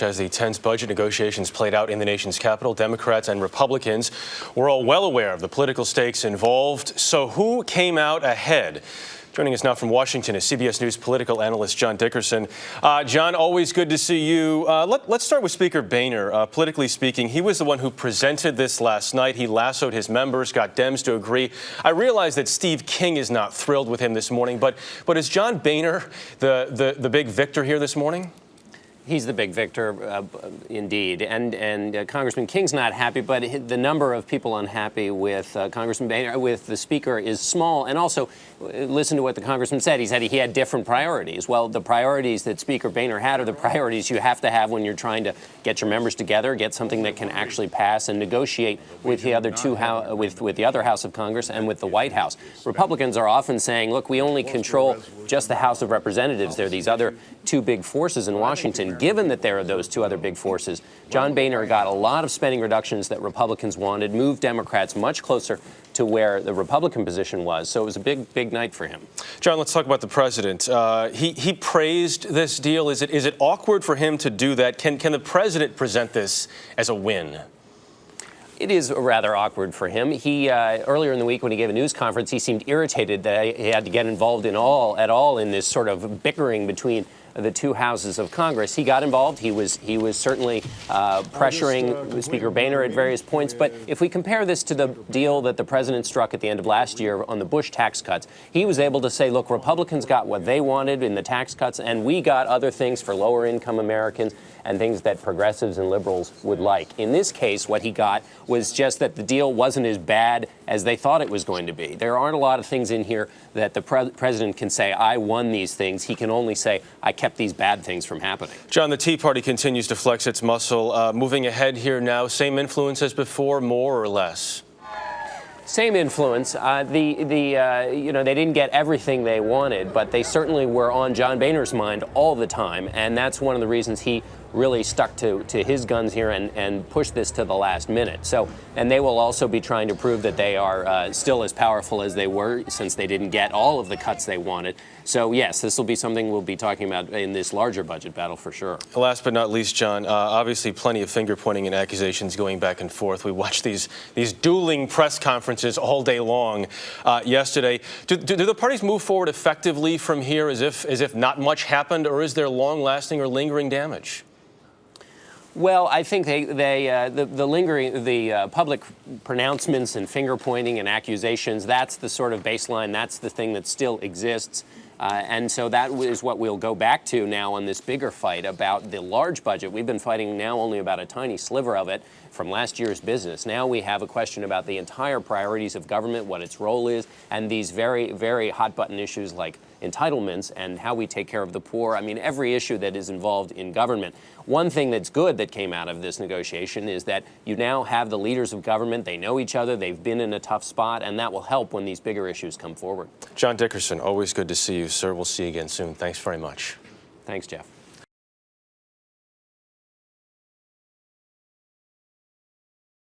As the tense budget negotiations played out in the nation's capital, Democrats and Republicans were all well aware of the political stakes involved. So who came out ahead? Joining us now from Washington is CBS News political analyst John Dickerson. John, always good to see you. Let's start with Speaker Boehner. Politically speaking, he was the one who presented this last night. He lassoed his members, got Dems to agree. I realize that Steve King is not thrilled with him this morning, but is John Boehner the big victor here this morning? He's the big victor, indeed. And Congressman King's not happy, but the number of people unhappy with Congressman Boehner, with the Speaker, is small. And also, listen to what the Congressman said. He said he had different priorities. Well, the priorities that Speaker Boehner had are the priorities you have to have when you're trying to get your members together, get something that can actually pass, and negotiate with the other with the other House of Congress and with the White House. Republicans are often saying, look, we only control just the House of Representatives. There are these other two big forces in Washington. Given that there are those two other big forces, John Boehner got a lot of spending reductions that Republicans wanted, moved Democrats much closer to where the Republican position was. So it was a big night for him. John, let's talk about the president. He praised this deal. Is it awkward for him to do that? Can the president present this as a win? It is rather awkward for him. He earlier in the week when he gave a news conference, he seemed irritated that he had to get involved at all in this sort of bickering between the two houses of Congress. He got involved. He was certainly pressuring Speaker Boehner at various points. But if we compare this to the deal that the president struck at the end of last year on the Bush tax cuts, he was able to say, look, Republicans got what they wanted in the tax cuts, and we got other things for lower income Americans and things that progressives and liberals would like. In this case, what he got was just that the deal wasn't as bad as they thought it was going to be. There aren't a lot of things in here that the president can say, I won these things. He can only say, I kept these bad things from happening. John, the Tea Party continues to flex its muscle. Moving ahead here now, same influence as before, more or less? Same influence. They didn't get everything they wanted, but they certainly were on John Boehner's mind all the time, and that's one of the reasons he really stuck to his guns here and pushed this to the last minute. So, and they will also be trying to prove that they are still as powerful as they were, since they didn't get all of the cuts they wanted. So yes, this will be something we'll be talking about in this larger budget battle for sure. Last but not least, John, obviously plenty of finger pointing and accusations going back and forth. We watched these dueling press conferences all day long yesterday. Do the parties move forward effectively from here as if not much happened, or is there long-lasting or lingering damage? Well, I think the public pronouncements and finger pointing and accusations, that's the sort of baseline. That's the thing that still exists. And so that is what we'll go back to now on this bigger fight about the large budget. We've been fighting now only about a tiny sliver of it from last year's business. Now we have a question about the entire priorities of government, what its role is, and these very, very hot button issues like entitlements and how we take care of the poor. I mean, every issue that is involved in government. One thing that's good that came out of this negotiation is that you now have the leaders of government. They know each other. They've been in a tough spot, and that will help when these bigger issues come forward. John Dickerson, always good to see you, sir. We'll see you again soon. Thanks very much. Thanks, Jeff.